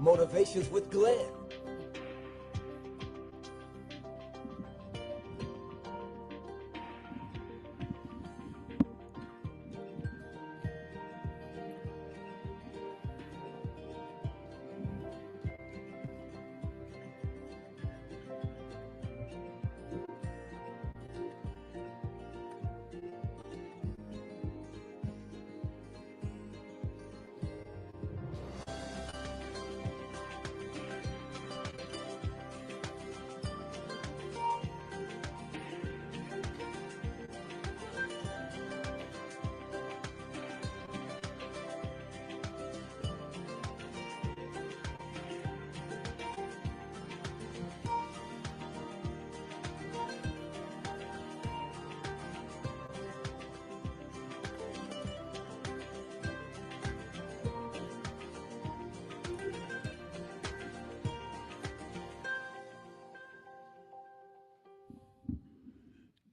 Motivations with Glenn.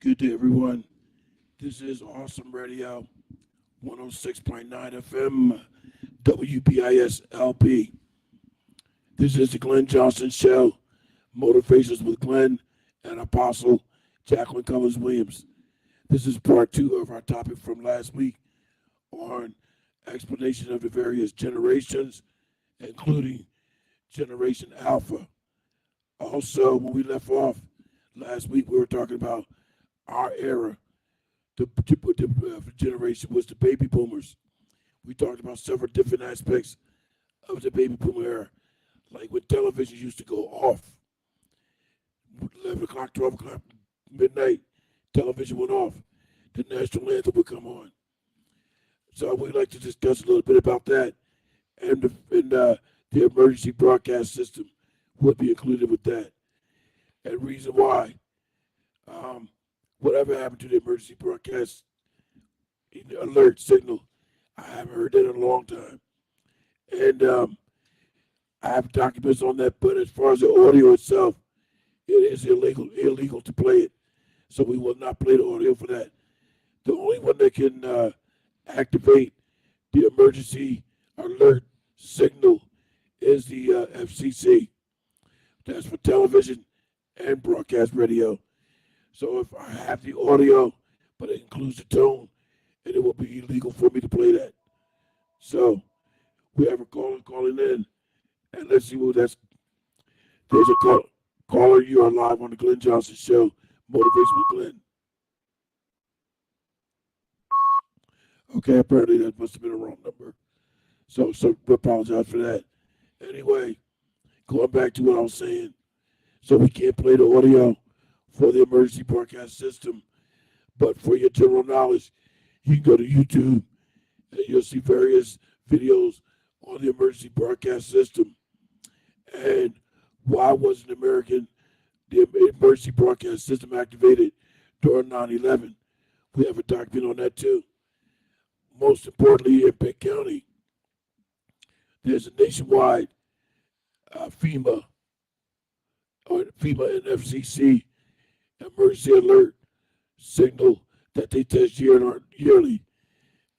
Good day, everyone. This is Awesome Radio, 106.9 FM, WBIS LP. This is the Glenn Johnson Show, Motivations with Glenn and Apostle Jacqueline Cullins Williams. This is part 2 of our topic from last week on explanation of the various generations, including Generation Alpha. Also, when we left off last week, we were talking about our era. The generation was the baby boomers. We talked about several different aspects of the baby boomer era, like when television used to go off. 11 o'clock, 12 o'clock, midnight, television went off. The national anthem would come on. So we'd like to discuss a little bit about that, and the emergency broadcast system would be included with that. And reason why, whatever happened to the emergency broadcast alert signal, I haven't heard that in a long time. And I have documents on that, but as far as the audio itself, it is illegal to play it. So we will not play the audio for that. The only one that can activate the emergency alert signal is the FCC. That's for television and broadcast radio. So if I have the audio, but it includes the tone, and it will be illegal for me to play that. So we have a caller calling in, and let's see who that's. There's a caller. You are live on the Glenn Johnson Show, Motivation with Glenn. Okay, apparently that must have been a wrong number. So we apologize for that. Anyway, going back to what I was saying. So we can't play the audio for the emergency broadcast system, but for your general knowledge, you can go to YouTube and you'll see various videos on the emergency broadcast system. And why wasn't the emergency broadcast system activated during 9/11? We have a document on that too. Most importantly, in Pitt County, there's a nationwide FEMA and FCC emergency alert signal that they test yearly.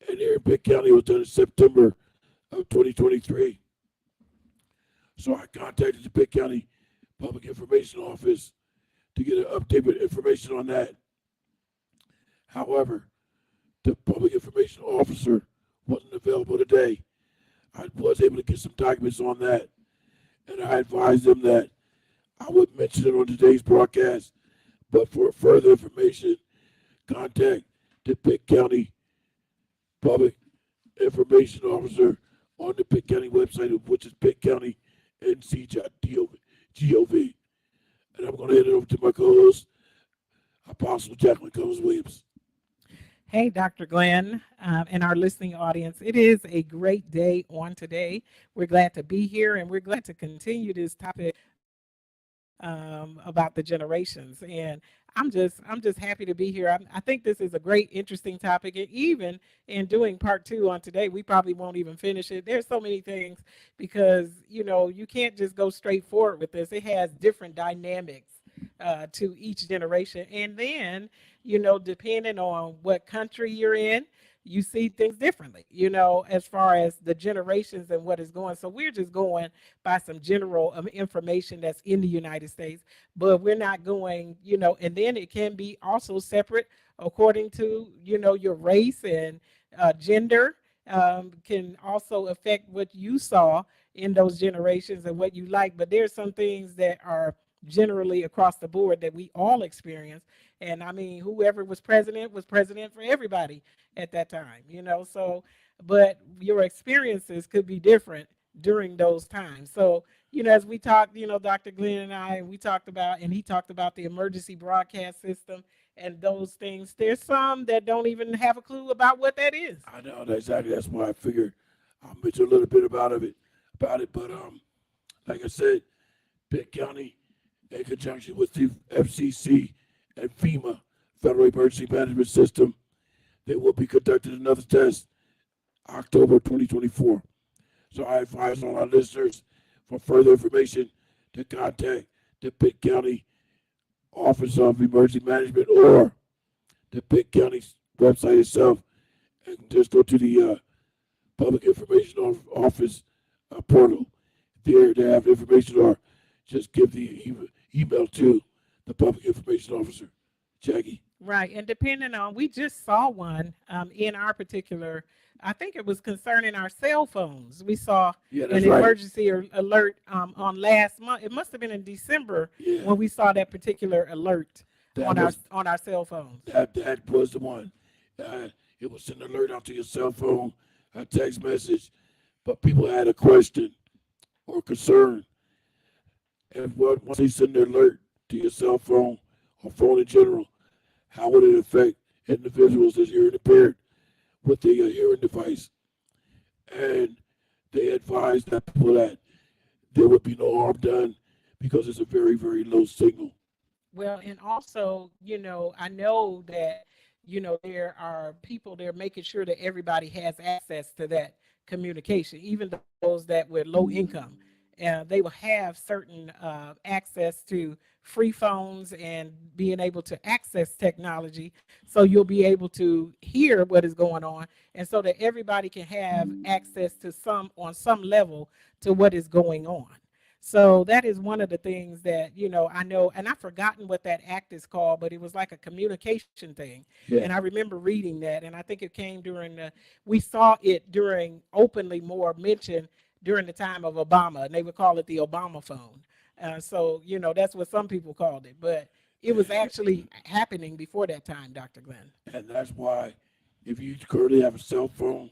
And here in Pitt County, it was done in September of 2023. So I contacted the Pitt County Public Information Office to get an update with information on that. However, the public information officer wasn't available today. I was able to get some documents on that, and I advised them that I would mention it on today's broadcast, but for further information, contact the Pitt County Public Information Officer on the Pitt County website, which is pittcountync.gov. And I'm going to hand it over to my co-host, Apostle Jacqueline Cullins Williams. Hey, Dr. Glenn, and our listening audience. It is a great day on today. We're glad to be here, and we're glad to continue this topic about the generations. And I'm just happy to be here. I think this is a great, interesting topic. And even in doing part 2 on today, we probably won't even finish it. There's so many things because, you can't just go straight forward with this. It has different dynamics to each generation. And then, depending on what country you're in, you see things differently, as far as the generations and what is going. So we're just going by some general information that's in the United States, but we're not going, and then it can be also separate according to, your race and gender. Can also affect what you saw in those generations and what you like. But there's some things that are generally across the board that we all experience. And I mean, whoever was president for everybody at that time, So, but your experiences could be different during those times. So, as we talked, Dr. Glenn and I, we talked about, and he talked about the emergency broadcast system and those things. There's some that don't even have a clue about what that is. I know that exactly. That's why I figured I'll mention a little bit about it. But like I said, Pitt County, in conjunction with the FCC and FEMA, Federal Emergency Management System, they will be conducting another test October 2024. So I advise all our listeners for further information to contact the Pitt County Office of Emergency Management or the Pitt County website itself, and just go to the Public Information Office portal. There they have information, or just give the email to the Public Information Officer, Jackie. Right. And depending on, we just saw one in our particular, I think it was concerning our cell phones. We saw Yeah, an that's right. emergency alert on last month. It must have been in December Yeah, when we saw that particular alert that on our cell phones. that was the one. Uh, it was an alert out to your cell phone, a text message, but people had a question or concern. And once they send an alert to your cell phone or phone in general, how would it affect individuals that's hearing impaired with the hearing device? And they advised that people that there would be no harm done because it's a very, very low signal. Well, and also, I know that, there are people there making sure that everybody has access to that communication, even those that with low income. They will have certain access to free phones and being able to access technology. So you'll be able to hear what is going on, and so that everybody can have access to on some level to what is going on. So that is one of the things that, I know, and I've forgotten what that act is called, but it was like a communication thing. And Yeah, I remember reading that, and I think it came during we saw it during openly more mentioned during the time of Obama, and they would call it the Obama phone. So, that's what some people called it, but it was actually happening before that time, Dr. Glenn. and that's why if you currently have a cell phone,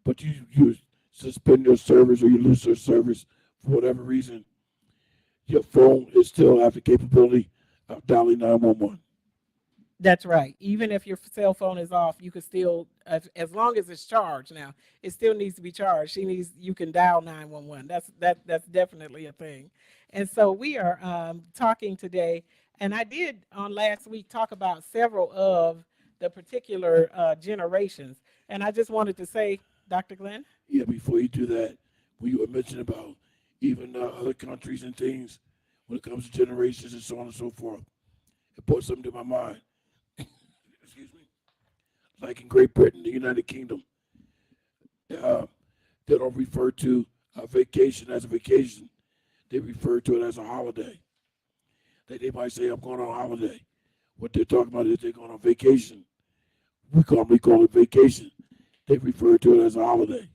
but you suspend your service or you lose your service for whatever reason, your phone is still have the capability of dialing 911. That's right. Even if your cell phone is off, you can still, as long as it's charged. Now, it still needs to be charged. You can dial 911. That's definitely a thing. And so we are talking today, and I did on last week talk about several of the particular generations. And I just wanted to say, Dr. Glenn. Yeah, before you do that, when you were mentioning about even other countries and things, when it comes to generations and so on and so forth, it brought something to my mind. Excuse me. Like in Great Britain, the United Kingdom, uh, they don't refer to a vacation as a vacation. They refer to it as a holiday. They might say, I'm going on holiday. What they're talking about is they're going on vacation. We call it vacation. They refer to it as a holiday.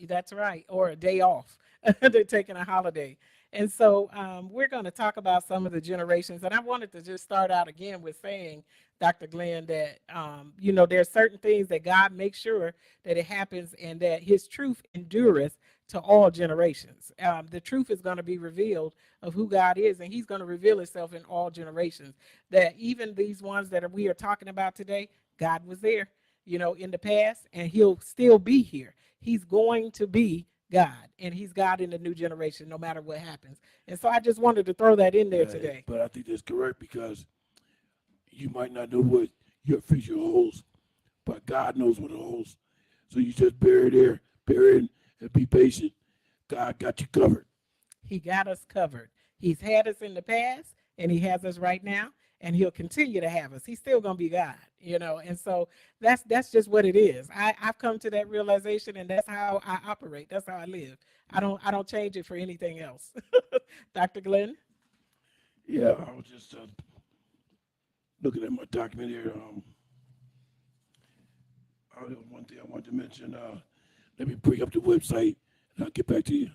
That's right, or a day off. They're taking a holiday. And so we're going to talk about some of the generations. And I wanted to just start out again with saying, Dr. Glenn, that, there are certain things that God makes sure that it happens and that his truth endureth to all generations. The truth is going to be revealed of who God is, and he's going to reveal himself in all generations. That even these ones that we are talking about today, God was there, in the past, and he'll still be here. He's going to be God, and he's God in the new generation, no matter what happens. And so I just wanted to throw that in there today. But I think that's correct because you might not know what your future holds, but God knows what it holds. So you just bear in, and be patient. God got you covered. He got us covered. He's had us in the past, and he has us right now, and he'll continue to have us. He's still going to be God, and so that's just what it is. I've come to that realization, and that's how I operate. That's how I live. I don't change it for anything else. Dr. Glenn? Yeah, I was just looking at my document here. There was one thing I wanted to mention. Let me bring up the website, and I'll get back to you.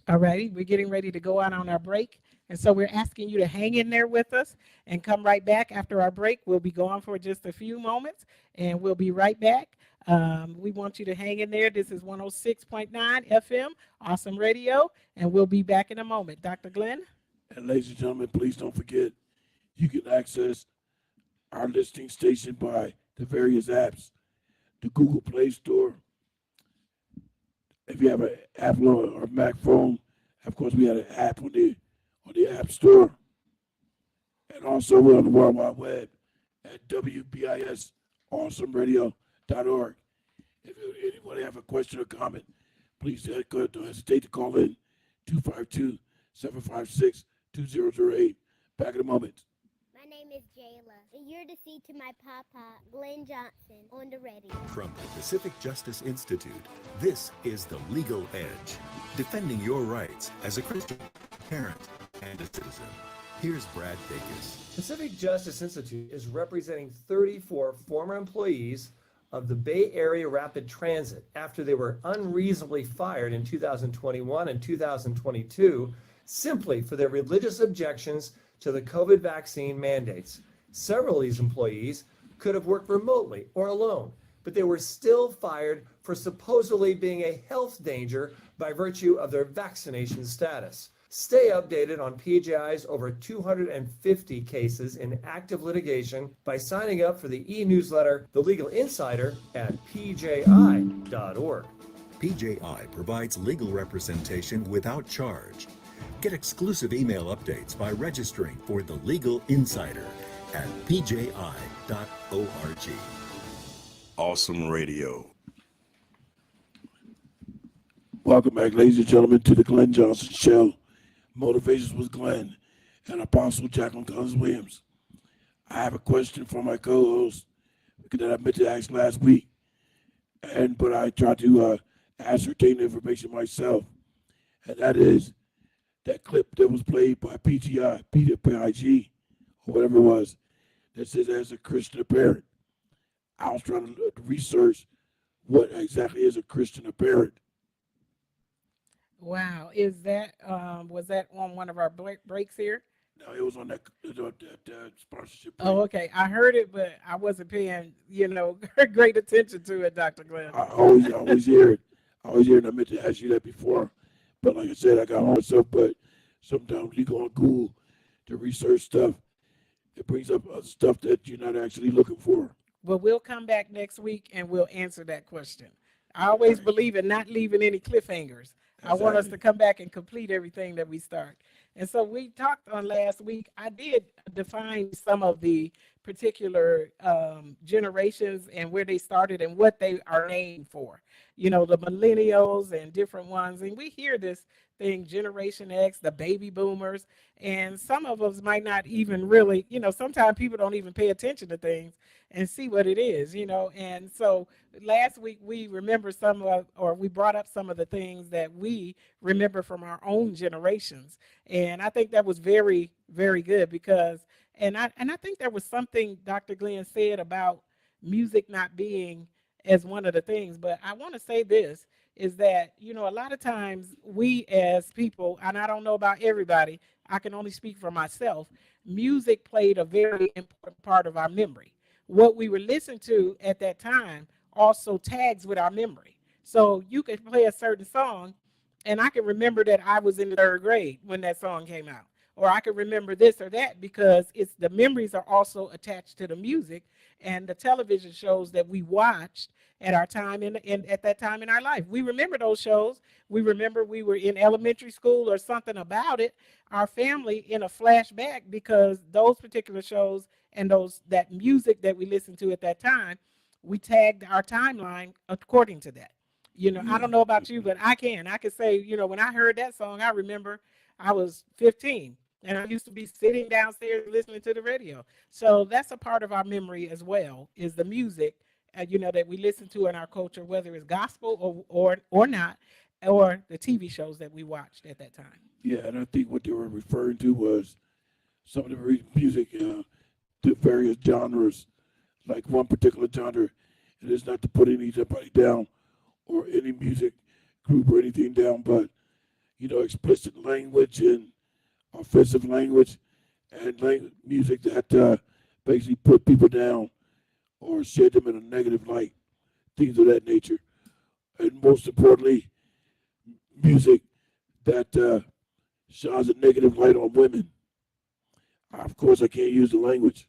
All righty, we're getting ready to go out on our break. And so we're asking you to hang in there with us and come right back after our break. We'll be gone for just a few moments and we'll be right back. We want you to hang in there. This is 106.9 FM, Awesome Radio, and we'll be back in a moment. Dr. Glenn? And ladies and gentlemen, please don't forget you can access our listening station by the various apps, the Google Play Store. If you have an Apple or Mac phone, of course we have an app on the App Store, and also we're on the World Wide Web at wbisawesomeradio.org. If anybody have a question or comment, please don't hesitate to call in 252-756-2008. Back in a moment. My name is Jayla, and you're to see to my papa, Glenn Johnson, on the radio. From the Pacific Justice Institute, this is The Legal Edge, defending your rights as a Christian, parent, and a citizen. Here's Brad Dacus. Pacific Justice Institute is representing 34 former employees of the Bay Area Rapid Transit after they were unreasonably fired in 2021 and 2022 simply for their religious objections to the COVID vaccine mandates. Several of these employees could have worked remotely or alone, but they were still fired for supposedly being a health danger by virtue of their vaccination status. Stay updated on PJI's over 250 cases in active litigation by signing up for the e-newsletter, The Legal Insider, at pji.org. PJI provides legal representation without charge. Get exclusive email updates by registering for The Legal Insider at pji.org. Awesome Radio. Welcome back, ladies and gentlemen, to the Glenn Johnson Show. Motivations with Glenn and Apostle Jacqueline Cullins Williams. I have a question for my co-host that I meant to ask last week, but I tried to ascertain the information myself, and that is that clip that was played by PIG, or whatever it was, that says as a Christian parent. I was trying to research what exactly is a Christian parent. Wow. Is that, was that on one of our breaks here? No, it was on that sponsorship. Oh, okay. I heard it, but I wasn't paying, great attention to it, Dr. Glenn. I always hear it. I meant to ask you that before. But like I said, I got on myself. But sometimes you go on Google to research stuff. It brings up stuff that you're not actually looking for. Well, we'll come back next week and we'll answer that question. I always believe in not leaving any cliffhangers. Exactly. I want us to come back and complete everything that we start. And so we talked on last week. I did define some of the particular generations and where they started and what they are named for. The millennials and different ones. And we hear this thing, Generation X, the baby boomers. And some of us might not even really, sometimes people don't even pay attention to things and see what it is, And so last week we remember we brought up some of the things that we remember from our own generations. And I think that was very, very good because, and I think there was something Dr. Glenn said about music not being as one of the things, but I want to say this is that, a lot of times we as people, and I don't know about everybody, I can only speak for myself, music played a very important part of our memory. What we were listening to at that time also tags with our memory. So you could play a certain song and I can remember that I was in the 3rd grade when that song came out. Or I can remember this or that because it's the memories are also attached to the music and the television shows that we watched at our time at that time in our life. We remember those shows. We remember we were in elementary school or something about it, our family in a flashback because those particular shows and that music that we listened to at that time, we tagged our timeline according to that. I don't know about you, but I can say, when I heard that song, I remember I was 15 And I used to be sitting downstairs listening to the radio. So that's a part of our memory as well, is the music, that we listen to in our culture, whether it's gospel or not, or the TV shows that we watched at that time. Yeah, and I think what they were referring to was some of the music, the various genres, like one particular genre. It is not to put anybody down or any music group or anything down, but explicit language and offensive language and music that basically put people down or shed them in a negative light, things of that nature. And most importantly, music that shines a negative light on women. Of course, I can't use the language,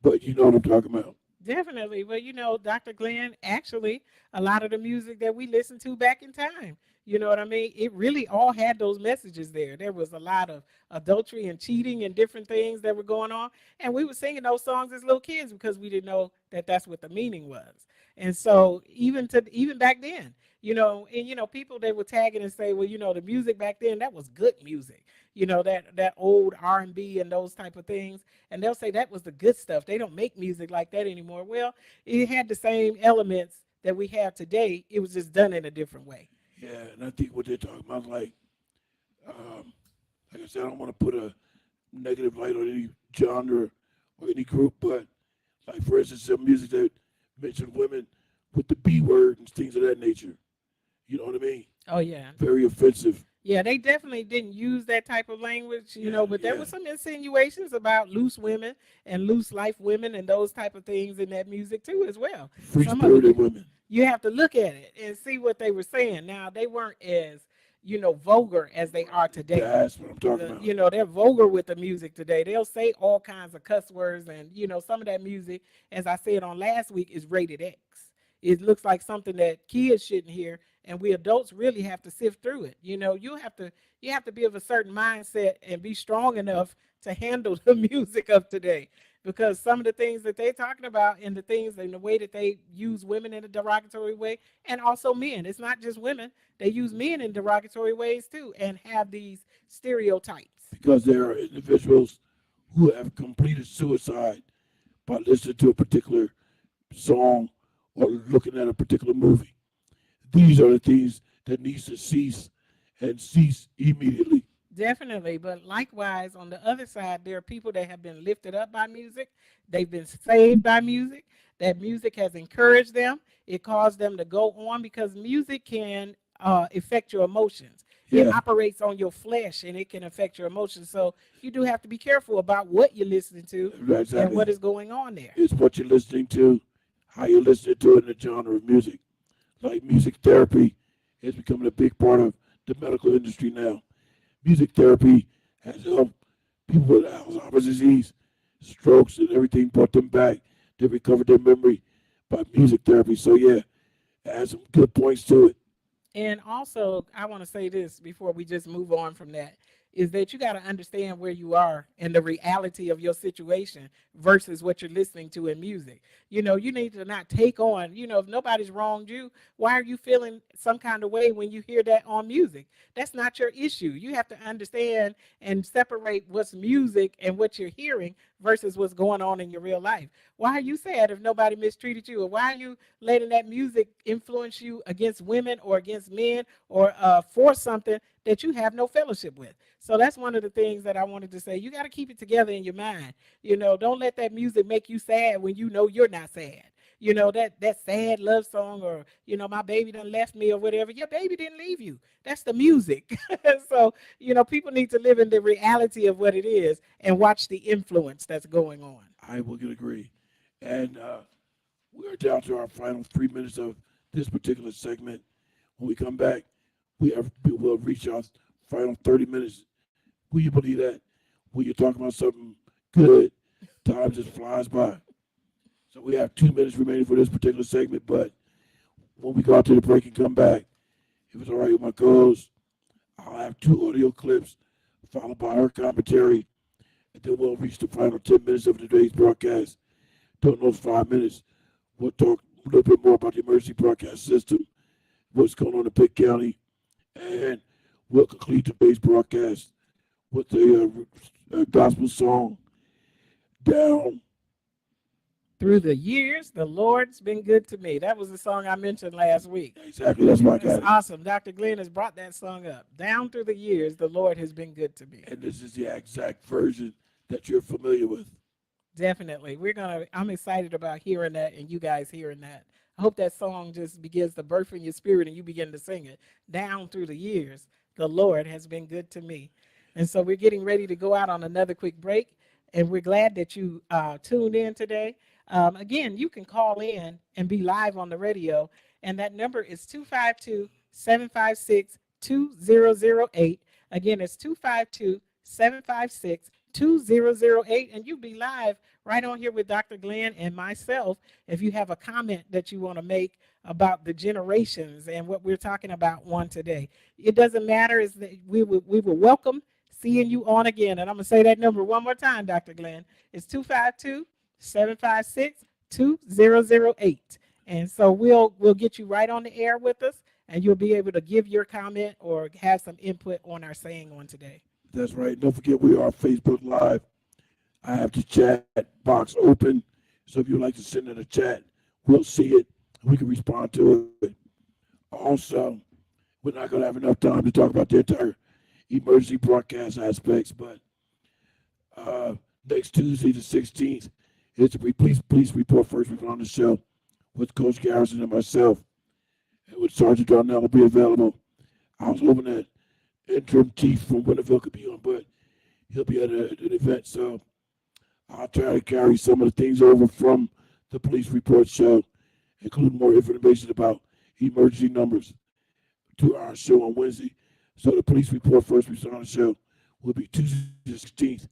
but you know what I'm talking about. Definitely. Well, Dr. Glenn, actually, a lot of the music that we listened to back in time, you know what I mean? It really all had those messages there. There was a lot of adultery and cheating and different things that were going on. And we were singing those songs as little kids because we didn't know that that's what the meaning was. And so even back then, and people, they were tagging and say, well, the music back then, that was good music. That old R&B and those type of things. And they'll say that was the good stuff. They don't make music like that anymore. Well, it had the same elements that we have today. It was just done in a different way. Yeah, and I think what they're talking about, like I said, I don't want to put a negative light on any genre or any group, but like for instance, some music that mentioned women with the B word and things of that nature. You know what I mean? Oh, yeah. Very offensive. Yeah, they definitely didn't use that type of language, but there were some insinuations about loose women and loose life women and those type of things in that music too as well. Free Some of it, spirited women. you have to look at it and see what they were saying. Now, they weren't as, vulgar as they are today. That's what I'm talking about. They're vulgar with the music today. They'll say all kinds of cuss words, and some of that music, as I said on last week, is rated X. It looks like something that kids shouldn't hear, and we adults really have to sift through it. You have to be of a certain mindset and be strong enough to handle the music of today, because some of the things that they're talking about and the things and the way that they use women in a derogatory way, and also men. It's not just women. They use men in derogatory ways too, and have these stereotypes. Because there are individuals who have completed suicide by listening to a particular song or looking at a particular movie. These are the things that needs to cease and cease immediately. Definitely. But likewise, on the other side, there are people that have been lifted up by music. They've been saved by music. That music has encouraged them. It caused them to go on, because music can affect your emotions. Yeah. It operates on your flesh, and it can affect your emotions. So you do have to be careful about what you're listening to Exactly. and what is going on there. It's what you're listening to, how you're listening to it, in the genre of music. Like music therapy is becoming a big part of the medical industry now. Music therapy has helped people with Alzheimer's disease, strokes, and everything, brought them back. They recovered their memory by music therapy. So, yeah, it has some good points to it. And also, I want to say this before we just move on from that, is that you got to understand where you are and the reality of your situation versus what you're listening to in music. You need to not take on, if nobody's wronged you, why are you feeling some kind of way when you hear that on music? That's not your issue. You have to understand and separate what's music and what you're hearing versus what's going on in your real life. Why are you sad if nobody mistreated you? Or why are you letting that music influence you against women or against men or for something that you have no fellowship with? So that's one of the things that I wanted to say. You got to keep it together in your mind. Don't let that music make you sad when you know you're not sad. That sad love song, or, my baby done left me or whatever. Your baby didn't leave you. That's the music. So, people need to live in the reality of what it is and watch the influence that's going on. I will agree. And we're down to our final 3 minutes of this particular segment. When we come back, we'll reach our final 30 minutes. Will you believe that? When you're talking about something good, time just flies by. So we have 2 minutes remaining for this particular segment, but when we go out to the break and come back, if it's all right with my co-host, I'll have 2 audio clips followed by her commentary, and then we'll reach the final 10 minutes of today's broadcast. During those 5 minutes, we'll talk a little bit more about the emergency broadcast system, what's going on in Pitt County, and we'll conclude today's broadcast with the gospel song, Down. Through the years, the Lord's been good to me. That was the song I mentioned last week. Exactly, that's what I got. That's awesome. Dr. Glenn has brought that song up. Down through the years, the Lord has been good to me. And this is the exact version that you're familiar with. Definitely. I'm excited about hearing that and you guys hearing that. I hope that song just begins to birth in your spirit and you begin to sing it. Down through the years, the Lord has been good to me. And so we're getting ready to go out on another quick break. And we're glad that you tuned in today. Again, you can call in and be live on the radio. And that number is 252-756-2008. Again, it's 252-756-2008. And you'll be live right on here with Dr. Glenn and myself if you have a comment that you want to make about the generations and what we're talking about on today. It doesn't matter. Is that we will welcome seeing you on again. And I'm going to say that number one more time, Dr. Glenn. It's 252-756-2008. And so we'll get you right on the air with us, and you'll be able to give your comment or have some input on our saying on today. That's right. Don't forget we are Facebook Live. I have the chat box open. So if you'd like to send in a chat, we'll see it. We can respond to it. Also, we're not going to have enough time to talk about the entire emergency broadcast aspects, but next Tuesday, the 16th, it's a police report first week on the show with Coach Garrison and myself. And with Sergeant Darnell will be available. I was hoping that interim chief from Winterville could be on, but he'll be at an event, so I'll try to carry some of the things over from the police report show, including more information about emergency numbers to our show on Wednesday. So the police report first we start on the show will be Tuesday the 16th.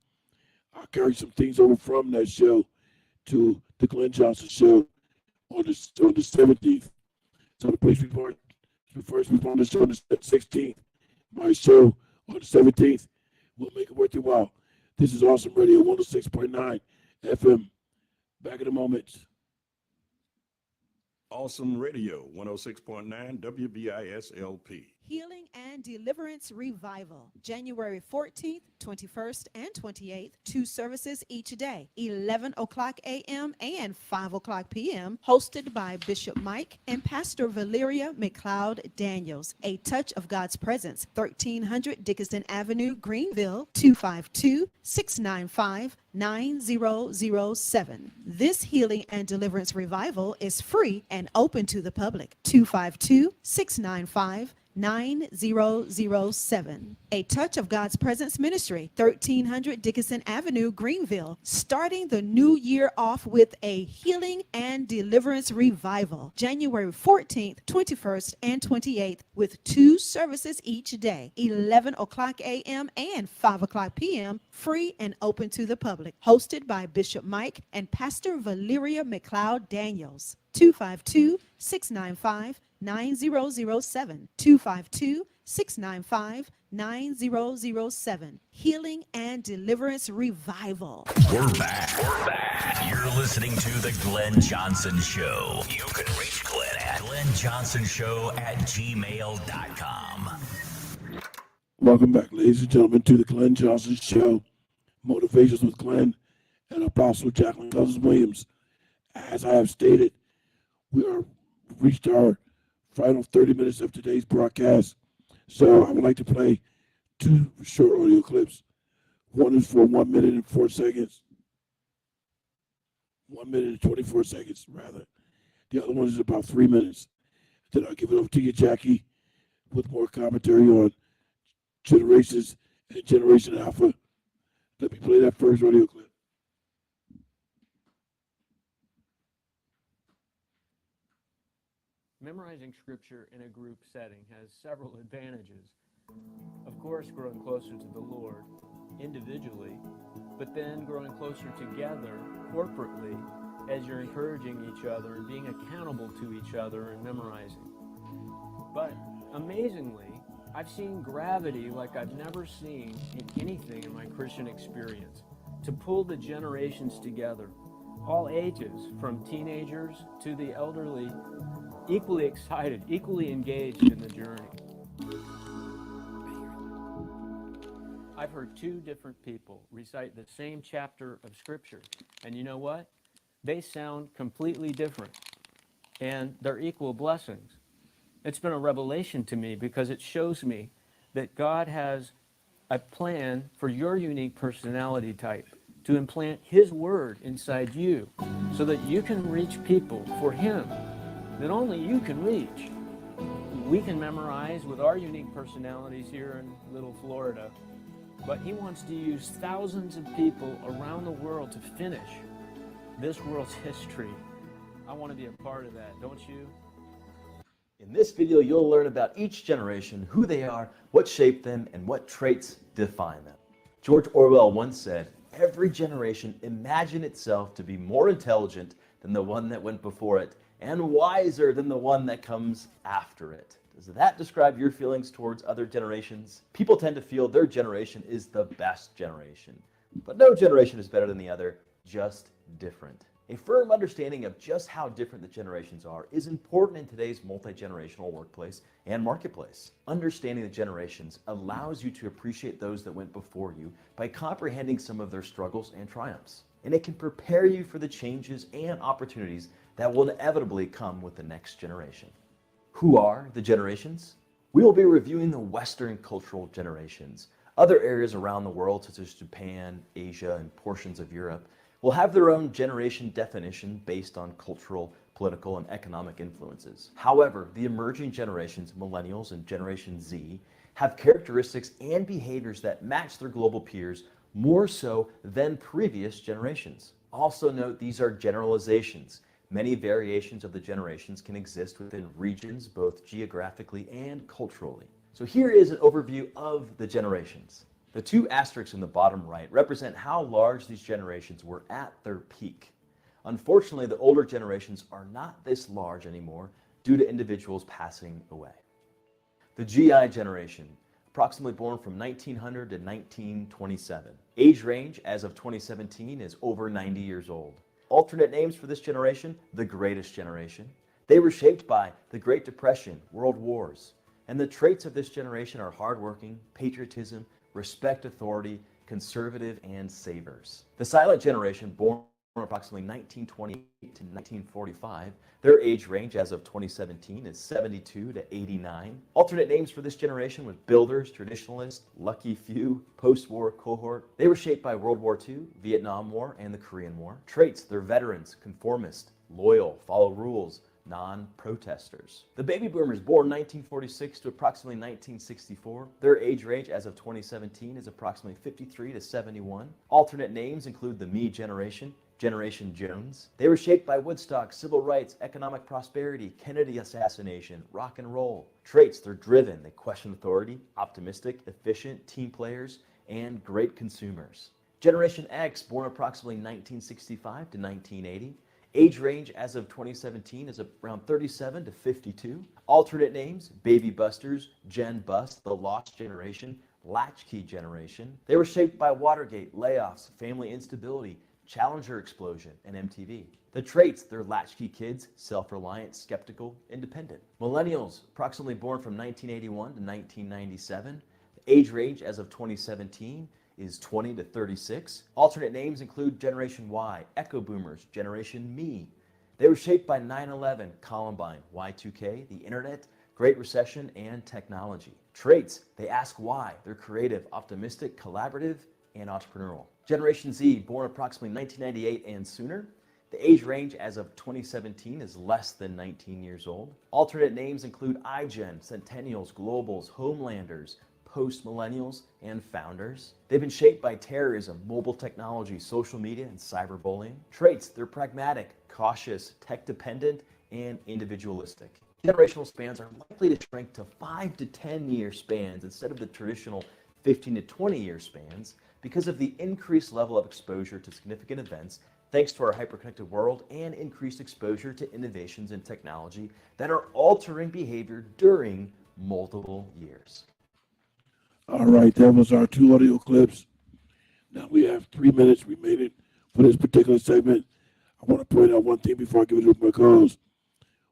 I'll carry some things over from that show to the Glenn Johnson show on the 17th. So the police report first we on the show on the 16th. My show on the 17th will make it worth your while. This is Awesome Radio 106.9 FM. Back in a moment. Awesome Radio 106.9 WBIS-LP. Healing and Deliverance Revival, January 14th, 21st, and 28th. 2 services each day, 11 o'clock a.m. and 5 o'clock p.m., hosted by Bishop Mike and Pastor Valeria McLeod Daniels. A Touch of God's Presence, 1300 Dickinson Avenue, Greenville, 252-695-9007. This Healing and Deliverance Revival is free and open to the public. 252-695-9007. A Touch of God's Presence Ministry, 1300 Dickinson Avenue, Greenville, starting the new year off with a Healing and Deliverance Revival, January 14th, 21st, and 28th, with 2 services each day, 11 o'clock a.m. and 5 o'clock p.m., free and open to the public, hosted by Bishop Mike and Pastor Valeria McLeod Daniels. 252-695-9007. 252-695-9007. Healing and Deliverance Revival. We're back. You're listening to The Glenn Johnson Show. You can reach Glenn at glennjohnsonshow@gmail.com. Welcome back, ladies and gentlemen, to the Glenn Johnson Show. Motivations with Glenn and Apostle Jacqueline Williams. As I have stated, we are reached our final 30 minutes of today's broadcast. So I would like to play 2 short audio clips. One is for 1 minute and 4 seconds. 1 minute and 24 seconds, rather. The other one is about 3 minutes. Then I'll give it over to you, Jackie, with more commentary on generations and Generation Alpha. Let me play that first audio clip. Memorizing scripture in a group setting has several advantages. Of course, growing closer to the Lord individually, but then growing closer together corporately as you're encouraging each other and being accountable to each other and memorizing. But amazingly, I've seen gravity like I've never seen in anything in my Christian experience to pull the generations together, all ages, from teenagers to the elderly, equally excited, equally engaged in the journey. I've heard two different people recite the same chapter of Scripture, and you know what? They sound completely different, and they're equal blessings. It's been a revelation to me because it shows me that God has a plan for your unique personality type to implant His Word inside you so that you can reach people for Him that only you can reach. We can memorize with our unique personalities here in little Florida, but He wants to use thousands of people around the world to finish this world's history. I want to be a part of that, don't you? In this video, you'll learn about each generation, who they are, what shaped them, and what traits define them. George Orwell once said, "Every generation imagined itself to be more intelligent than the one that went before it, and wiser than the one that comes after it." Does that describe your feelings towards other generations? People tend to feel their generation is the best generation. But no generation is better than the other, just different. A firm understanding of just how different the generations are is important in today's multi-generational workplace and marketplace. Understanding the generations allows you to appreciate those that went before you by comprehending some of their struggles and triumphs. And it can prepare you for the changes and opportunities that will inevitably come with the next generation. Who are the generations? We will be reviewing the Western cultural generations. Other areas around the world, such as Japan, Asia, and portions of Europe, will have their own generation definition based on cultural, political, and economic influences. However, the emerging generations, Millennials and Generation Z, have characteristics and behaviors that match their global peers more so than previous generations. Also note these are generalizations. Many variations of the generations can exist within regions, both geographically and culturally. So here is an overview of the generations. The two asterisks in the bottom right represent how large these generations were at their peak. Unfortunately, the older generations are not this large anymore due to individuals passing away. The GI generation, approximately born from 1900 to 1927. Age range as of 2017 is over 90 years old. Alternate names for this generation, the greatest generation. They were shaped by the Great Depression, World Wars, and the traits of this generation are hardworking, patriotism, respect authority, conservative, and savers. The silent generation, born approximately 1928 to 1945, their age range as of 2017 is 72 to 89. Alternate names for this generation was builders, traditionalists, lucky few, post-war cohort. They were shaped by World War II, Vietnam War, and the Korean War. Traits, they're veterans, conformist, loyal, follow rules, non-protesters. The baby boomers born 1946 to approximately 1964. Their age range as of 2017 is approximately 53 to 71. Alternate names include the Me generation, Generation Jones. They were shaped by Woodstock, civil rights, economic prosperity, Kennedy assassination, rock and roll. Traits, they're driven, they question authority, optimistic, efficient, team players, and great consumers. Generation X, born approximately 1965 to 1980. Age range as of 2017 is around 37 to 52. Alternate names, Baby Busters, Gen Bust, The Lost Generation, Latchkey Generation. They were shaped by Watergate, layoffs, family instability, Challenger explosion, and MTV. The traits, they're latchkey kids, self-reliant, skeptical, independent. Millennials, approximately born from 1981 to 1997. The age range as of 2017 is 20 to 36. Alternate names include Generation Y, Echo Boomers, Generation Me. They were shaped by 9/11, Columbine, Y2K, the internet, Great Recession, and technology. Traits, they ask why. They're creative, optimistic, collaborative, and entrepreneurial. Generation Z, born approximately 1998 and sooner. The age range as of 2017 is less than 19 years old. Alternate names include iGen, Centennials, Globals, Homelanders, Post-Millennials, and Founders. They've been shaped by terrorism, mobile technology, social media, and cyberbullying. Traits, they're pragmatic, cautious, tech-dependent, and individualistic. Generational spans are likely to shrink to 5 to 10-year spans instead of the traditional 15 to 20-year spans because of the increased level of exposure to significant events thanks to our hyperconnected world and increased exposure to innovations in technology that are altering behavior during multiple years. All right, that was our two audio clips. Now we have 3 minutes remaining for this particular segment. I want to point out one thing before I give it to my co-host.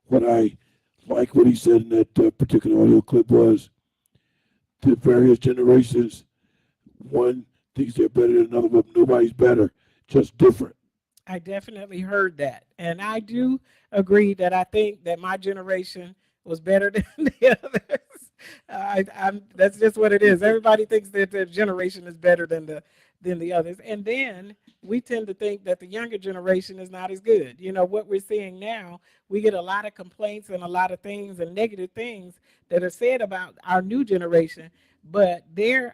What I like what he said in that particular audio clip was the various generations one thinks they're better than another, but nobody's better, just different. I definitely heard that. And I do agree that I think that my generation was better than the others. That's just what it is. Everybody thinks that their generation is better than the others. And then we tend to think that the younger generation is not as good. You know, what we're seeing now, we get a lot of complaints and a lot of things and negative things that are said about our new generation. But we're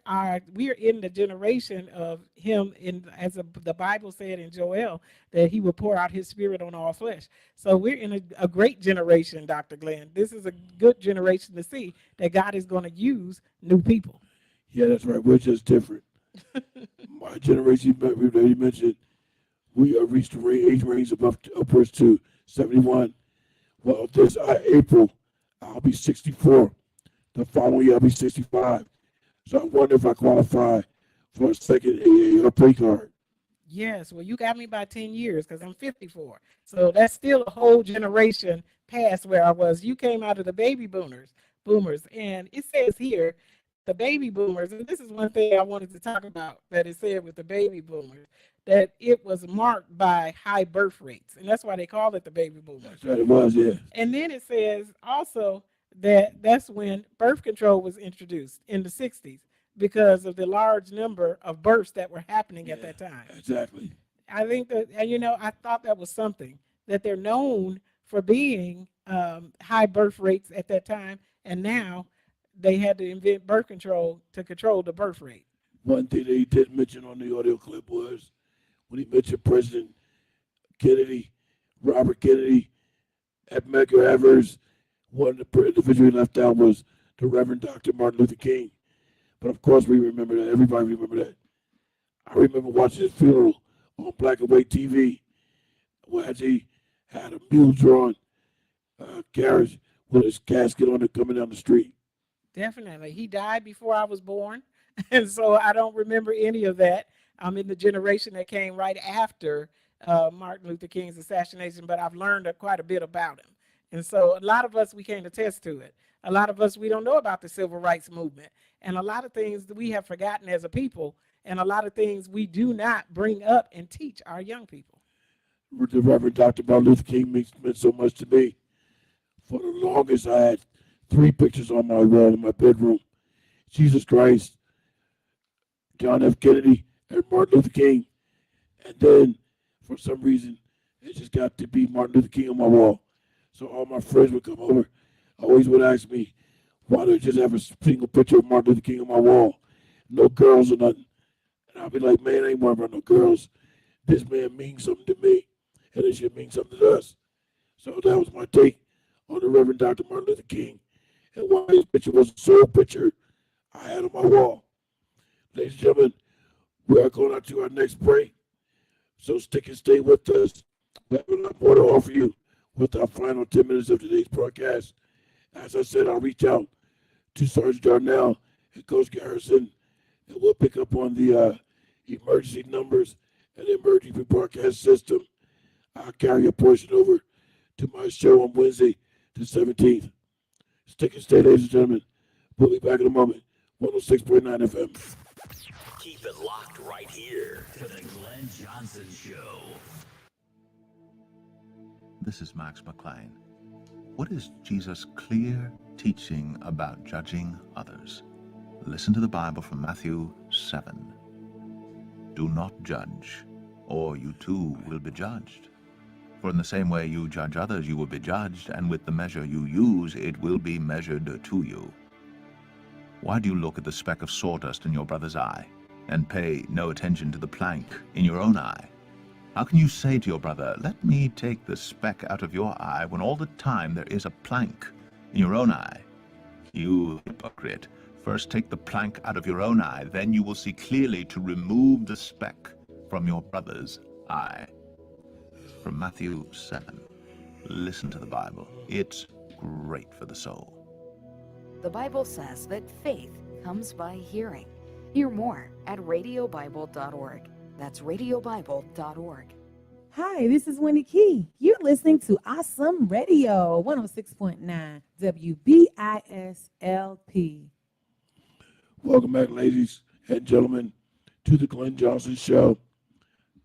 in the generation of him, the Bible said in Joel, that he will pour out his spirit on all flesh. So we're in a great generation, Dr. Glenn. This is a good generation to see that God is going to use new people. Yeah, that's right. We're just different. My generation, you mentioned, we reached the age range above upwards to 71. Well, this April, I'll be 64. The following year, I'll be 65. So I wonder if I qualify for a second AARP card. Yes, well, you got me by 10 years because I'm 54. So that's still a whole generation past where I was. You came out of the baby boomers, and it says here, the baby boomers, and this is one thing I wanted to talk about that it said with the baby boomers, that it was marked by high birth rates, and that's why they call it the baby boomers. That's right, it was, yeah. And then it says also that that's when birth control was introduced in the 60s because of the large number of births that were happening at that time. Exactly. I think that, I thought that was something that they're known for being high birth rates at that time, and now they had to invent birth control to control the birth rate. One thing that he did mention on the audio clip was when he mentioned President Kennedy, Robert Kennedy, at Medgar Evers, one of the individuals he left out was the Reverend Dr. Martin Luther King. But of course we remember that. Everybody remember that. I remember watching his funeral on black and white TV where he had a mule-drawn carriage with his casket on it coming down the street. Definitely. He died before I was born, and so I don't remember any of that. I'm in the generation that came right after Martin Luther King's assassination, but I've learned quite a bit about him. And so a lot of us, we can't attest to it. A lot of us, we don't know about the civil rights movement. And a lot of things that we have forgotten as a people, and a lot of things we do not bring up and teach our young people. The Reverend Dr. Martin Luther King meant so much to me. For the longest, I had 3 pictures on my wall in my bedroom. Jesus Christ, John F. Kennedy, and Martin Luther King. And then, for some reason, it just got to be Martin Luther King on my wall. So all my friends would come over, always would ask me, why don't you just have a single picture of Martin Luther King on my wall? No girls or nothing. And I'll be like, man, I ain't worried about no girls. This man means something to me, and it should mean something to us. So that was my take on the Reverend Dr. Martin Luther King, and why his picture was the sole picture I had on my wall. Ladies and gentlemen, we are going out to our next break, so stick and stay with us. We have a lot more to offer you with our final 10 minutes of today's broadcast. As I said, I'll reach out to Sergeant Darnell and Coach Garrison, and we'll pick up on the emergency numbers and the emergency broadcast system. I'll carry a portion over to my show on Wednesday, the 17th. Stick and stay, ladies and gentlemen. We'll be back in a moment. 106.9 FM. Keep it locked right here to the Glenn Johnson Show. This is Max McLean. What is Jesus' clear teaching about judging others? Listen to the Bible from Matthew 7. Do not judge, or you too will be judged. For in the same way you judge others, you will be judged, and with the measure you use, it will be measured to you. Why do you look at the speck of sawdust in your brother's eye, and pay no attention to the plank in your own eye? How can you say to your brother, let me take the speck out of your eye, when all the time there is a plank in your own eye? You hypocrite, first take the plank out of your own eye, then you will see clearly to remove the speck from your brother's eye. From Matthew 7. Listen to the Bible. It's great for the soul. The Bible says that faith comes by hearing. Hear more at radiobible.org. That's radiobible.org. Hi, this is Wendy Key. You're listening to Awesome Radio, 106.9 WBISLP. Welcome back, ladies and gentlemen. to the Glenn Johnson Show.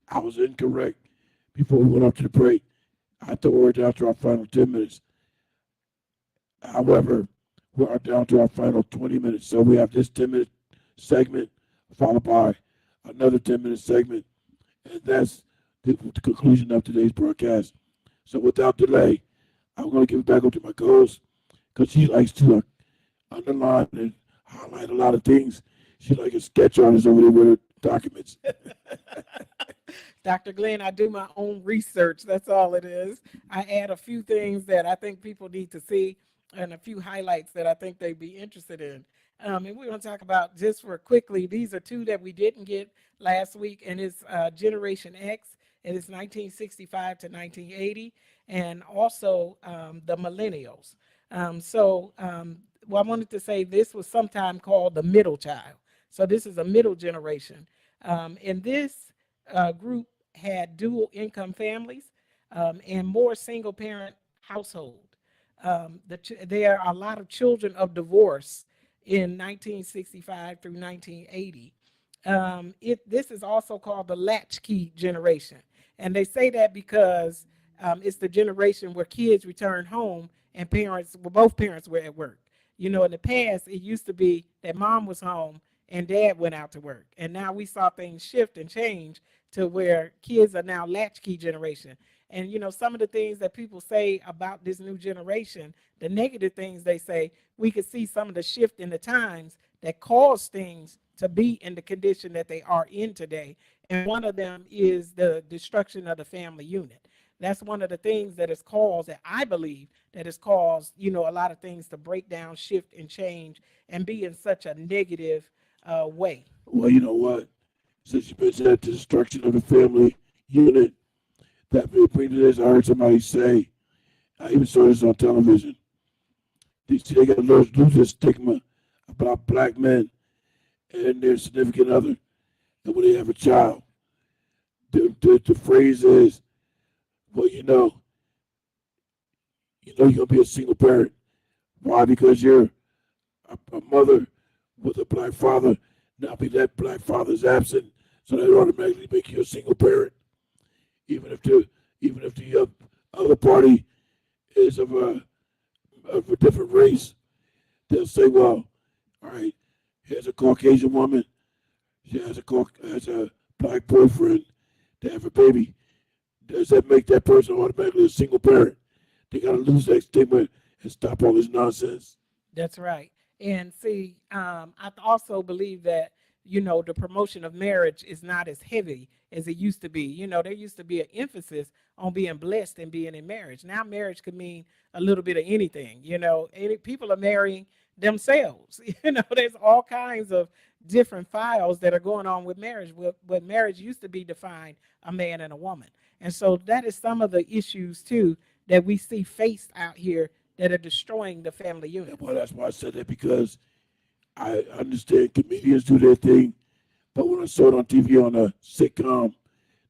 I was incorrect before we went up to the break. I thought we were down to our final 10 minutes. However, we are down to our final 20 minutes. So we have this 10-minute segment followed by another 10-minute segment. And that's the conclusion of today's broadcast. So without delay, I'm going to give it back over to my co-host because she likes to underline and highlight a lot of things. She's like a sketch artist over there with her documents. Dr. Glenn, I do my own research. That's all it is. I add a few things that I think people need to see and a few highlights that I think they'd be interested in. And we're going to talk about just for quickly, these are two that we didn't get last week, and it's Generation X, and it's 1965 to 1980, and also the millennials. I wanted to say this was sometime called the middle child. So this is a middle generation. And this group had dual income families and more single parent household. There are a lot of children of divorce in 1965 through 1980. This is also called the latchkey generation. And they say that because it's the generation where kids return home and both parents were at work. You know, in the past, it used to be that mom was home and dad went out to work. And now we saw things shift and change to where kids are now latchkey generation. And, you know, some of the things that people say about this new generation, the negative things they say, we could see some of the shift in the times that cause things to be in the condition that they are in today. And one of them is the destruction of the family unit. That's one of the things that has caused, that I believe, that has caused, you know, a lot of things to break down, shift, and change, and be in such a negative way. Well, you know what? Since you mentioned that destruction of the family unit, that may bring to this. I heard somebody say, I even saw this on television. They got to lose this stigma about black men and their significant other. And when they have a child, the phrase is, well, you're going to be a single parent. Why? Because you're a mother with a black father. Now, be that black father's absent, so that automatically make you a single parent, even if the other party is of a different race. They'll say, well, all right, here's a Caucasian woman. She has a black boyfriend. They have a baby. Does that make that person automatically a single parent? They got to lose that stigma and stop all this nonsense. That's right. And see, I also believe that, you know, the promotion of marriage is not as heavy as it used to be. You know, there used to be an emphasis on being blessed and being in marriage. Now marriage could mean a little bit of anything. You know, people are marrying themselves. You know, there's all kinds of different files that are going on with marriage. What marriage used to be defined, a man and a woman. And so that is some of the issues, too, that we see faced out here that are destroying the family unit. Well, that's why I said that, because I understand comedians do their thing, but when I saw it on TV on a sitcom,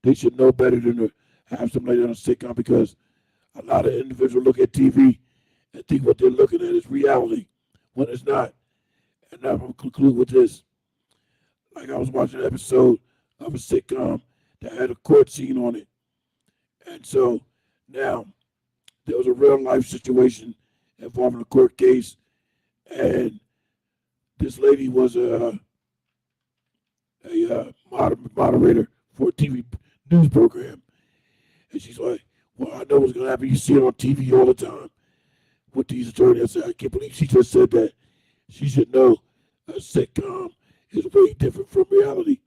they should know better than to have somebody on a sitcom, because a lot of individuals look at TV and think what they're looking at is reality when it's not. And I'm going to conclude with this. Like, I was watching an episode of a sitcom that had a court scene on it. And so now there was a real life situation involving a court case, and this lady was a moderator for a TV news program. And she's like, well, I know what's going to happen. You see it on TV all the time with these attorneys. I said, I can't believe she just said that. She should know a sitcom is way different from reality.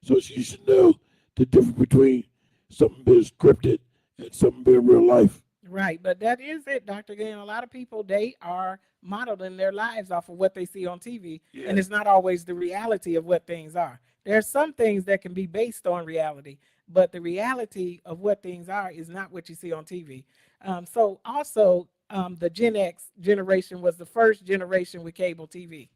So she should know the difference between something being scripted and something being real life. Right, but that is it, Dr. Glenn. A lot of people, they are modeling their lives off of what they see on TV, and it's not always the reality of what things are. There are some things that can be based on reality, but the reality of what things are is not what you see on TV. So also, the Gen X generation was the first generation with cable TV.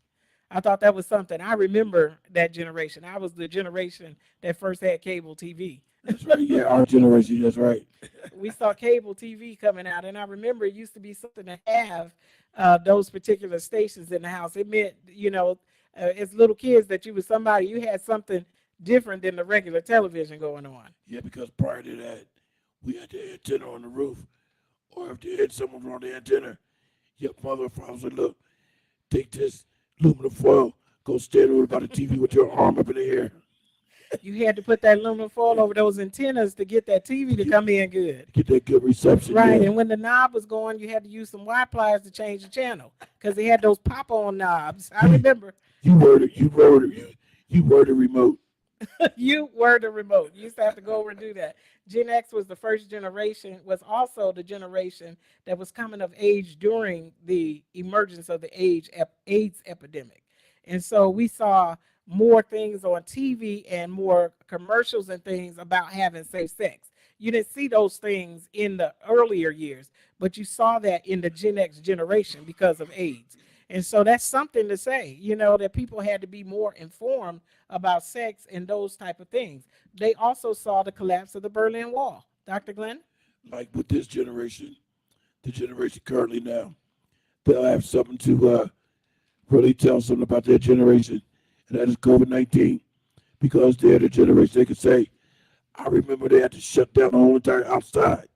I thought that was something. I remember that generation. I was the generation that first had cable TV. That's right. Yeah, our generation. That's right. We saw cable TV coming out, and I remember it used to be something to have those particular stations in the house. It meant, you know, as little kids that you was somebody, you had something different than the regular television going on. Yeah, because prior to that, we had the antenna on the roof. Or if they had someone on the antenna, your mother or father said, look, take this aluminum foil, go stand over by the TV with your arm up in the air. You had to put that aluminum foil over those antennas to get that TV to come in good. Get that good reception. Right, Yeah. and when the knob was going, you had to use some wire pliers to change the channel because they had those pop-on knobs. I remember. You were the remote. You were the remote. You used to have to go over and do that. Gen X was the first generation, was also the generation that was coming of age during the emergence of the AIDS epidemic. And so we saw more things on TV and more commercials and things about having safe sex. You didn't see those things in the earlier years, but you saw that in the Gen X generation because of AIDS. And so that's something to say, that people had to be more informed about sex and those type of things. They also saw the collapse of the Berlin Wall. Dr. Glenn? Like with this generation, the generation currently now, they'll have something to really tell something about their generation, and that is COVID-19, because they're the generation they can say, I remember they had to shut down the whole entire outside.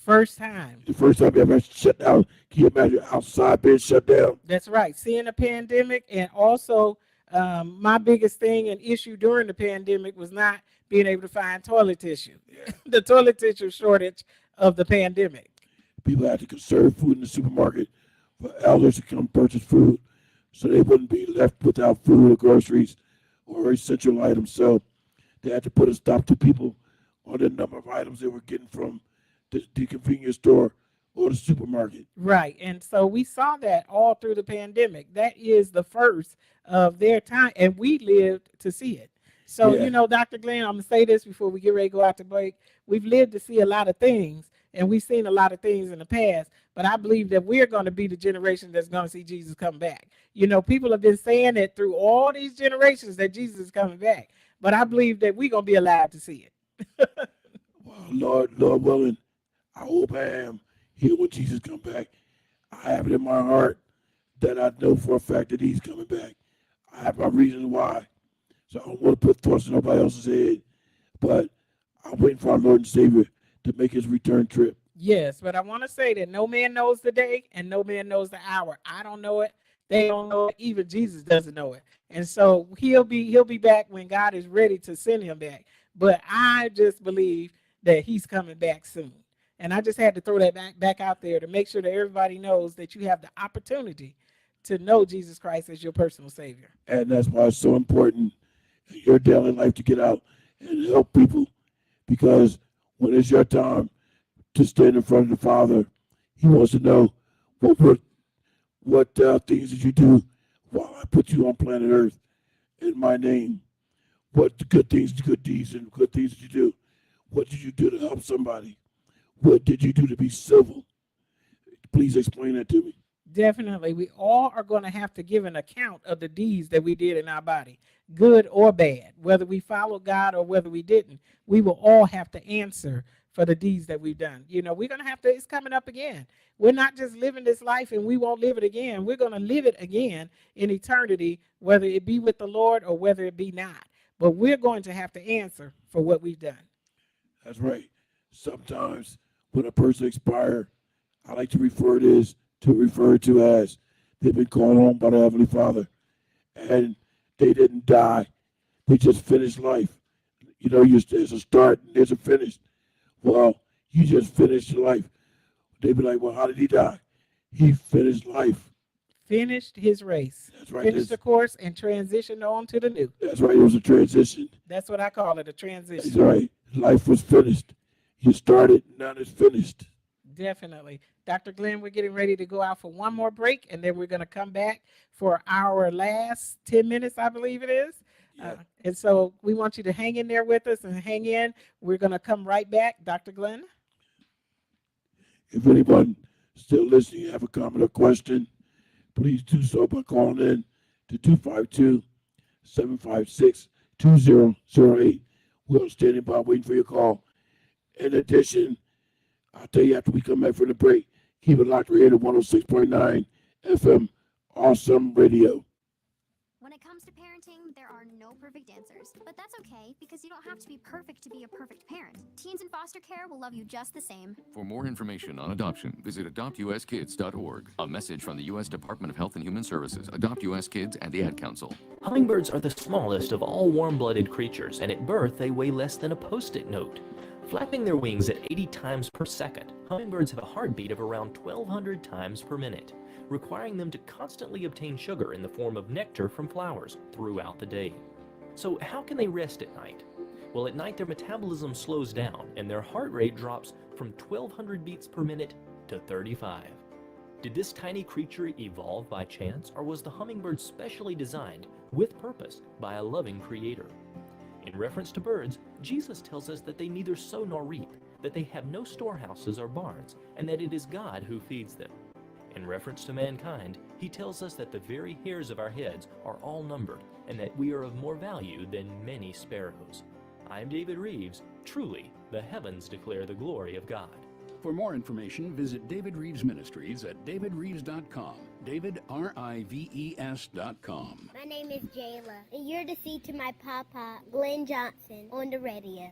First time. The first time they ever shut down. Can you imagine outside being shut down? That's right. Seeing a pandemic, and also my biggest thing and issue during the pandemic was not being able to find toilet tissue. Yeah. The toilet tissue shortage of the pandemic. People had to conserve food in the supermarket for elders to come purchase food so they wouldn't be left without food or groceries or essential items. So they had to put a stop to people on the number of items they were getting from the convenience store or the supermarket. Right. And so we saw that all through the pandemic. That is the first of their time, and we lived to see it. So, Dr. Glenn, I'm going to say this before we get ready to go out to break. We've lived to see a lot of things, and we've seen a lot of things in the past, but I believe that we're going to be the generation that's going to see Jesus come back. People have been saying it through all these generations that Jesus is coming back, but I believe that we're going to be alive to see it. Well, Lord willing, I hope I am here when Jesus comes back. I have it in my heart that I know for a fact that he's coming back. I have my reasons why. So I don't want to put thoughts in nobody else's head. But I'm waiting for our Lord and Savior to make his return trip. Yes, but I want to say that no man knows the day and no man knows the hour. I don't know it. They don't know it. Even Jesus doesn't know it. And so he'll be back when God is ready to send him back. But I just believe that he's coming back soon. And I just had to throw that back out there to make sure that everybody knows that you have the opportunity to know Jesus Christ as your personal Savior. And that's why it's so important in your daily life to get out and help people. Because when it's your time to stand in front of the Father, he wants to know what things did you do while I put you on planet Earth in my name. What the good things, the good deeds, and good things did you do? What did you do to help somebody? What did you do to be civil? Please explain that to me. Definitely. We all are going to have to give an account of the deeds that we did in our body, good or bad, whether we followed God or whether we didn't. We will all have to answer for the deeds that we've done. We're going to have to, it's coming up again. We're not just living this life and we won't live it again. We're going to live it again in eternity, whether it be with the Lord or whether it be not. But we're going to have to answer for what we've done. That's right. Sometimes when a person expires, I like to refer to as they've been called home by the Heavenly Father, and they didn't die. They just finished life. There's a start and there's a finish. Well, you just finished your life. They'd be like, well, how did he die? He finished life. Finished his race. That's right. Finished the course and transitioned on to the new. That's right. It was a transition. That's what I call it, a transition. That's right. Life was finished. You started, now it's finished. Definitely. Dr. Glenn, we're getting ready to go out for one more break, and then we're going to come back for our last 10 minutes, I believe it is. Yeah. And so we want you to hang in there with us and hang in. We're going to come right back. Dr. Glenn? If anyone still listening, have a comment or question, please do so by calling in to 252-756-2008. We're standing by waiting for your call. In addition, I'll tell you after we come back from the break, keep it locked right here to 106.9 FM Awesome Radio. When it comes to parenting, There are no perfect answers, but that's okay because you don't have to be perfect to be a perfect parent. Teens in foster care will love you just the same. For more information on adoption, visit adoptuskids.org. A message from the U.S. Department of Health and Human Services, Adopt U.S. Kids, and the Ad Council. Hummingbirds are the smallest of all warm-blooded creatures, and at birth they weigh less than a Post-it note. Flapping their wings at 80 times per second, hummingbirds have a heartbeat of around 1,200 times per minute, requiring them to constantly obtain sugar in the form of nectar from flowers throughout the day. So how can they rest at night? Well, at night their metabolism slows down and their heart rate drops from 1,200 beats per minute to 35. Did this tiny creature evolve by chance, or was the hummingbird specially designed with purpose by a loving creator? In reference to birds, Jesus tells us that they neither sow nor reap, that they have no storehouses or barns, and that it is God who feeds them. In reference to mankind, he tells us that the very hairs of our heads are all numbered, and that we are of more value than many sparrows. I'm David Reeves. Truly, the heavens declare the glory of God. For more information, visit David Reeves Ministries at davidreeves.com. DavidRives.com. My name is Jayla, and you're to see to my papa, Glenn Johnson, on the radio.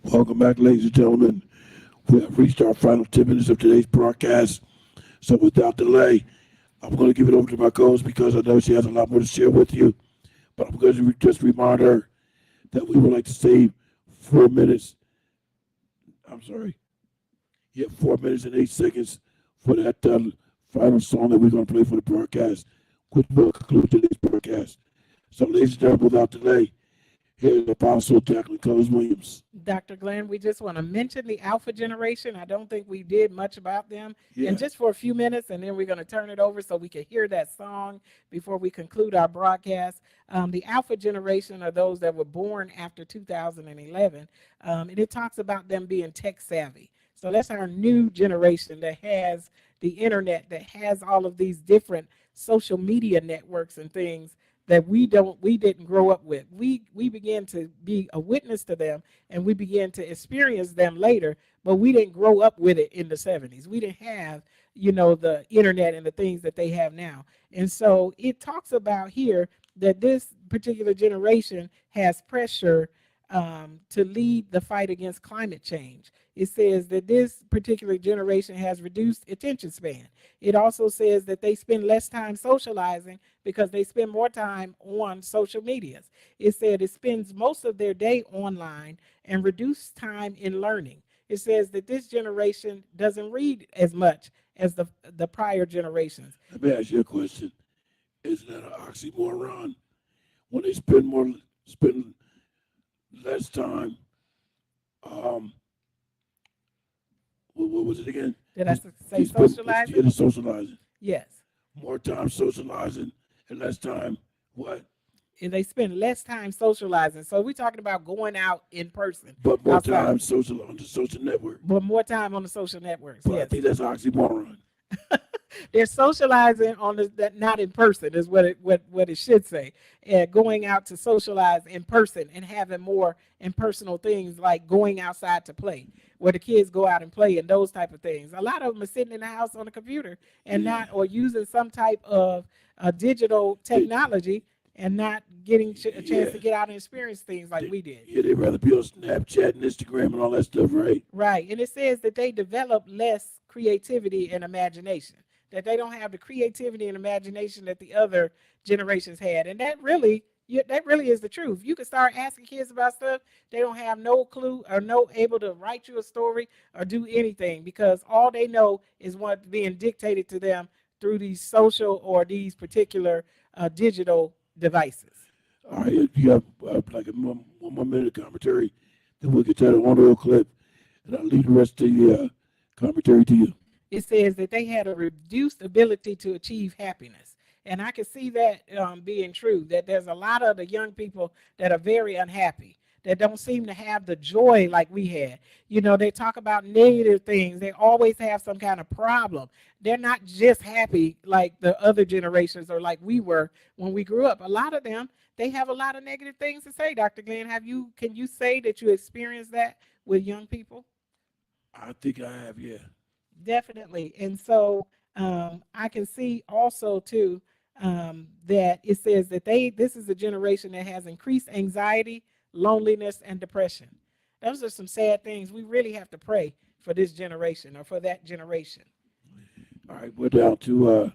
Welcome back, ladies and gentlemen. We have reached our final 10 minutes of today's broadcast. So without delay, I'm going to give it over to my co-host because I know she has a lot more to share with you. But I'm going to just remind her that we would like to save 4 minutes. I'm sorry. Yeah, 4 minutes and 8 seconds for that final song that we're going to play for the broadcast, which will conclude today's broadcast. So, ladies and gentlemen, without delay, here's Apostle Jacqueline Williams. Dr. Glenn, we just want to mention the Alpha generation. I don't think we did much about them. Yeah. And just for a few minutes, and then we're going to turn it over so we can hear that song before we conclude our broadcast. The Alpha generation are those that were born after 2011, and it talks about them being tech savvy. So that's our new generation that has the internet, that has all of these different social media networks and things that we didn't grow up with. We began to be a witness to them, and we began to experience them later, but we didn't grow up with it in the 70s. We didn't have, the internet and the things that they have now. And so it talks about here that this particular generation has pressure to lead the fight against climate change. It says that this particular generation has reduced attention span. It also says that they spend less time socializing because they spend more time on social medias. It said it spends most of their day online and reduced time in learning. It says that this generation doesn't read as much as the prior generations. Let me ask you a question. Isn't that an oxymoron? When they spend less time, what was it again? Did I say socializing? Yeah, socializing. Yes. More time socializing and less time what? And they spend less time socializing. So we're talking about going out in person. But more outside. time on the social network. But more time on the social networks. But yes. I think that's oxymoron. They're socializing on that not in person is what it should say. Going out to socialize in person and having more impersonal things like going outside to play, where the kids go out and play and those type of things. A lot of them are sitting in the house on the computer and or using some type of digital technology and not getting a chance to get out and experience things like we did. Yeah, they'd rather be on Snapchat and Instagram and all that stuff, right? Right. And it says that they develop less creativity and imagination, that they don't have the creativity and imagination that the other generations had. And that really is the truth. You can start asking kids about stuff, they don't have no clue or no able to write you a story or do anything because all they know is what's being dictated to them through these social or these particular digital devices. All right, you have like one more minute of commentary, then we'll get to the audio clip, and I'll leave the rest of the commentary to you. It says that they had a reduced ability to achieve happiness. And I can see that being true, that there's a lot of the young people that are very unhappy, that don't seem to have the joy like we had. They talk about negative things. They always have some kind of problem. They're not just happy like the other generations or like we were when we grew up. A lot of them, they have a lot of negative things to say. Dr. Glenn, can you say that you experienced that with young people? I think I have, yeah. Definitely. And so I can see also too that it says that this is a generation that has increased anxiety, loneliness, and depression. Those are some sad things. We really have to pray for this generation or for that generation. All right, we're down to our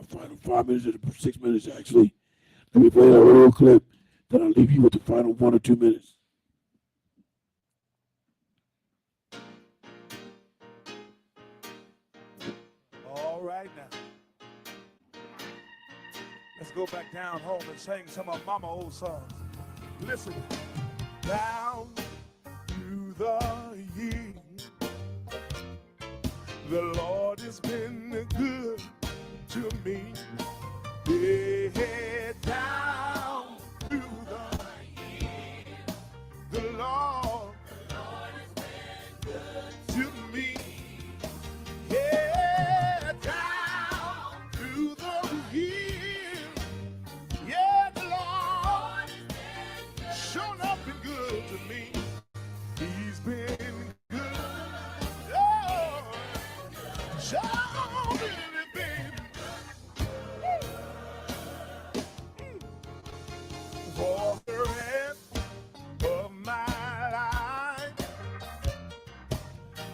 final 5 minutes or 6 minutes, actually. Let me play that little clip, then I'll leave you with the final 1 or 2 minutes. All right now. Let's go back down home and sing some of Mama old songs. Listen. Down through the years, the Lord has been good to me. Yeah, down through the years, the Lord has been good to me. Yeah, down through the years, yeah, the Lord has shown up and good to me. He's been good. Oh, so really been for the rest of my life.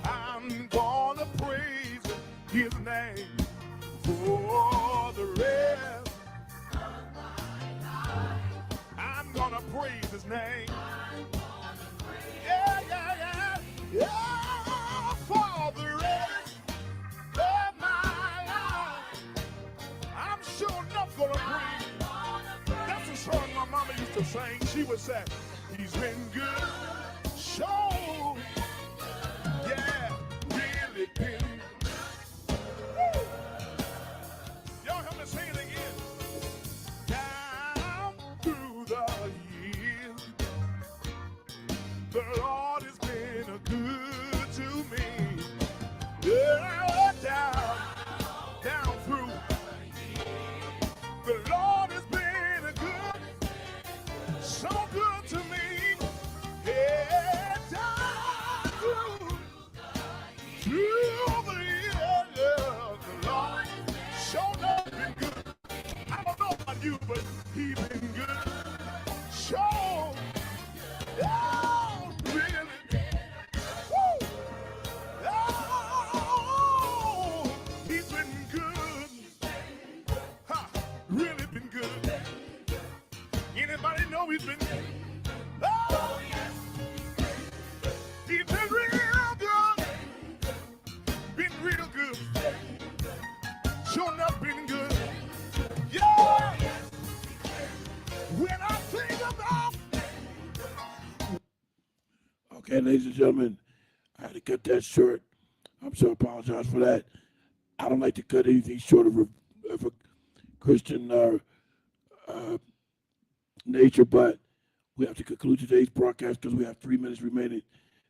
I'm gonna praise his name for the rest of my life. I'm gonna praise his name. Yeah, yeah, yeah, yeah, for the rest of my life. I'm sure enough gonna praise. That's a song my mama used to sing. She would say, he's been good, so, yeah, really been. Woo. Y'all help me sing it again. Down through the years, the Lord has been good to me. Yeah, down through. The Lord has been good, so good to me. Yeah, down through the years, the Lord showed up and good. I don't know about you, but he's been good. Show. Oh, really? Woo! Oh, he's been good. Ha! Really been good. Anybody know he's been good? Oh, yes. He's been real good. Been real good. Sure enough, been good. Yeah! When I think about. Okay, ladies and gentlemen, I had to cut that short. I'm so apologize for that. I don't like to cut anything short of a Christian nature, but we have to conclude today's broadcast because we have 3 minutes remaining.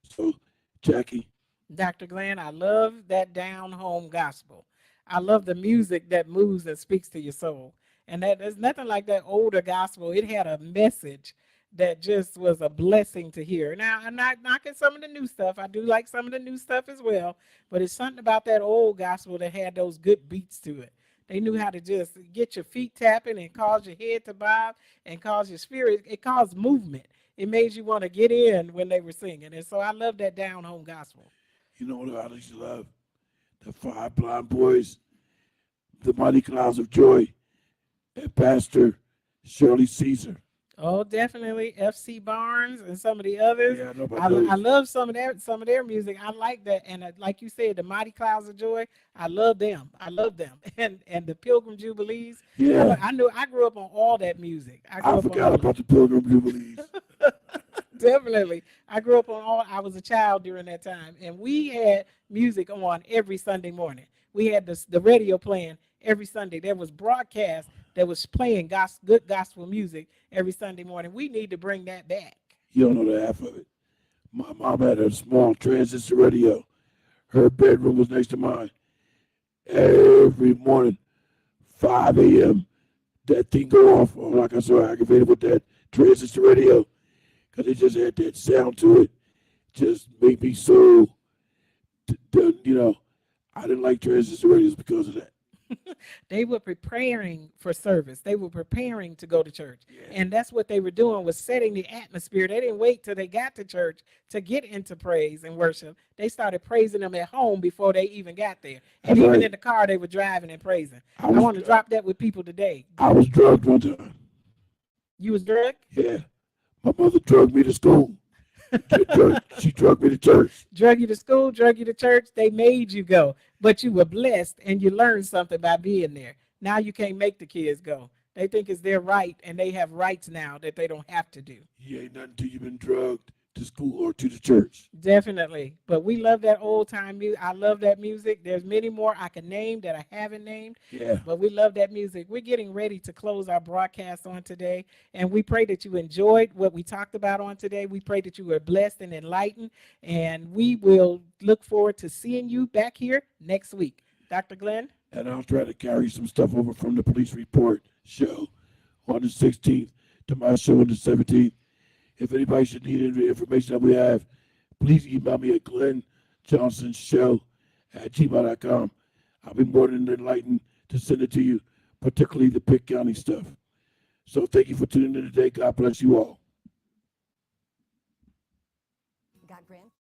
So, Jackie. Dr. Glenn, I love that down home gospel. I love the music that moves and speaks to your soul. And that there's nothing like that older gospel. It had a message that just was a blessing to hear. Now, I'm not knocking some of the new stuff. I do like some of the new stuff as well. But it's something about that old gospel that had those good beats to it. They knew how to just get your feet tapping and cause your head to bob and cause your spirit. It caused movement. It made you want to get in when they were singing. And so I love that down home gospel. You know what I used to love? The Five Blind Boys, the Mighty Clouds of Joy, and Pastor Shirley Caesar. Oh, definitely FC Barnes and some of the others. Yeah, I know about those. I love some of their music. I like that, and like you said, the Mighty Clouds of Joy. I love them. And the Pilgrim Jubilees. Yeah. I grew up on all that music. I forgot about the Pilgrim Jubilees. Definitely, I grew up on all. I was a child during that time, and we had music on every Sunday morning. We had the radio playing every Sunday. There was broadcast that was playing good gospel music every Sunday morning. We need to bring that back. You don't know the half of it. My mom had a small transistor radio. Her bedroom was next to mine. Every morning, 5 a.m., that thing go off. Oh, like I so aggravated with that transistor radio because it just had that sound to it. Just made me so, I didn't like transistor radios because of that. They were preparing for service. They were preparing to go to church. And that's what they were doing, was setting the atmosphere. They didn't wait till they got to church to get into praise and worship. They started praising them at home before they even got there. And That's even right. in the car, they were driving and praising. I was want to drop that with people today. I was drugged one time. You was drugged? Yeah. My mother drugged me to school. She drugged me to church. Drug you to school, drug you to church. They made you go, but you were blessed and you learned something by being there. Now you can't make the kids go. They think it's their right, and they have rights now that they don't have to do. You ain't nothing till you've been drugged to school or to the church. Definitely. But we love that old time music. I love that music. There's many more I can name that I haven't named. Yeah. But we love that music. We're getting ready to close our broadcast on today. And we pray that you enjoyed what we talked about on today. We pray that you were blessed and enlightened. And we will look forward to seeing you back here next week. Dr. Glenn? And I'll try to carry some stuff over from the police report show on the 16th to my show on the 17th. If anybody should need any information that we have, please email me at glennjohnsonshow@gmail.com. I'll be more than enlightened to send it to you, particularly the Pitt County stuff. So thank you for tuning in today. God bless you all. God grant.